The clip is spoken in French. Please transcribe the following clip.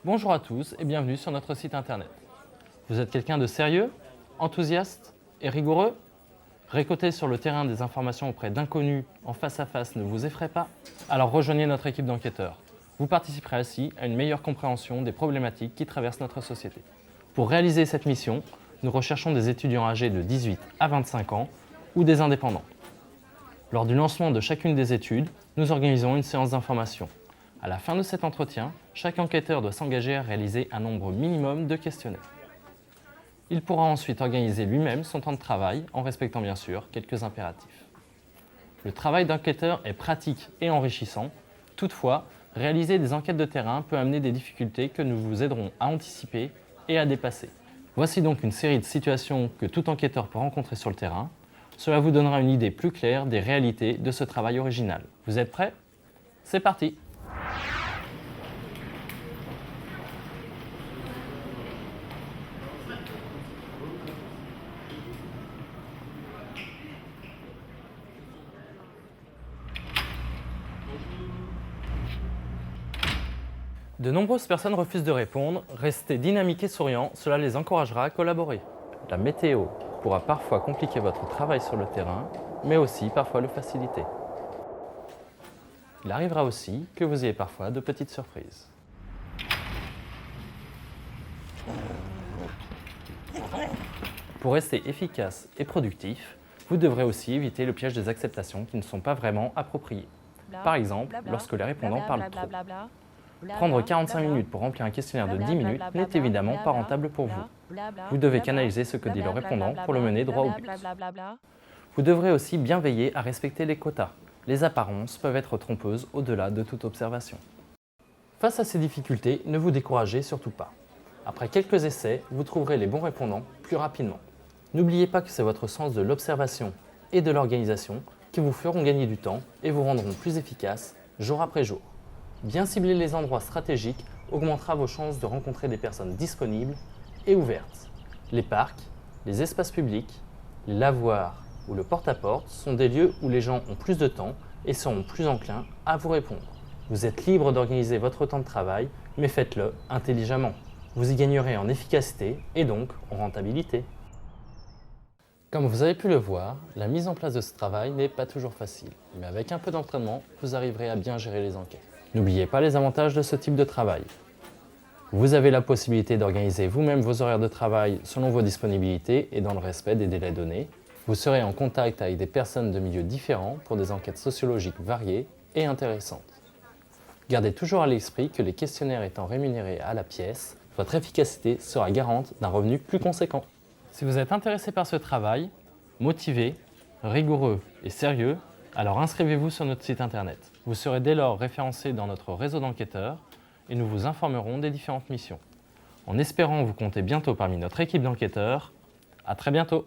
Bonjour à tous et bienvenue sur notre site internet. Vous êtes quelqu'un de sérieux, enthousiaste et rigoureux? Récolter sur le terrain des informations auprès d'inconnus en face à face ne vous effraie pas? Alors rejoignez notre équipe d'enquêteurs. Vous participerez ainsi à une meilleure compréhension des problématiques qui traversent notre société. Pour réaliser cette mission, nous recherchons des étudiants âgés de 18 à 25 ans ou des indépendants. Lors du lancement de chacune des études, nous organisons une séance d'information. À la fin de cet entretien, chaque enquêteur doit s'engager à réaliser un nombre minimum de questionnaires. Il pourra ensuite organiser lui-même son temps de travail en respectant bien sûr quelques impératifs. Le travail d'enquêteur est pratique et enrichissant. Toutefois, réaliser des enquêtes de terrain peut amener des difficultés que nous vous aiderons à anticiper et à dépasser. Voici donc une série de situations que tout enquêteur peut rencontrer sur le terrain. Cela vous donnera une idée plus claire des réalités de ce travail original. Vous êtes prêts? C'est parti! De nombreuses personnes refusent de répondre. Restez dynamique et souriant, cela les encouragera à collaborer. La météo pourra parfois compliquer votre travail sur le terrain, mais aussi parfois le faciliter. Il arrivera aussi que vous ayez parfois de petites surprises. Pour rester efficace et productif, vous devrez aussi éviter le piège des acceptations qui ne sont pas vraiment appropriées. Par exemple, lorsque les répondants parlent trop. Prendre 45 minutes pour remplir un questionnaire de 10 minutes n'est évidemment pas rentable pour vous. Vous devez canaliser ce que dit le répondant pour le mener droit au but. Vous devrez aussi bien veiller à respecter les quotas. Les apparences peuvent être trompeuses au-delà de toute observation. Face à ces difficultés, ne vous découragez surtout pas. Après quelques essais, vous trouverez les bons répondants plus rapidement. N'oubliez pas que c'est votre sens de l'observation et de l'organisation qui vous feront gagner du temps et vous rendront plus efficace jour après jour. Bien cibler les endroits stratégiques augmentera vos chances de rencontrer des personnes disponibles et ouvertes. Les parcs, les espaces publics, les lavoirs ou le porte-à-porte sont des lieux où les gens ont plus de temps et seront plus enclins à vous répondre. Vous êtes libre d'organiser votre temps de travail, mais faites-le intelligemment. Vous y gagnerez en efficacité et donc en rentabilité. Comme vous avez pu le voir, la mise en place de ce travail n'est pas toujours facile, mais avec un peu d'entraînement, vous arriverez à bien gérer les enquêtes. N'oubliez pas les avantages de ce type de travail. Vous avez la possibilité d'organiser vous-même vos horaires de travail selon vos disponibilités et dans le respect des délais donnés. Vous serez en contact avec des personnes de milieux différents pour des enquêtes sociologiques variées et intéressantes. Gardez toujours à l'esprit que les questionnaires étant rémunérés à la pièce, votre efficacité sera garante d'un revenu plus conséquent. Si vous êtes intéressé par ce travail, motivé, rigoureux et sérieux, alors inscrivez-vous sur notre site internet. Vous serez dès lors référencé dans notre réseau d'enquêteurs et nous vous informerons des différentes missions. En espérant vous compter bientôt parmi notre équipe d'enquêteurs, à très bientôt!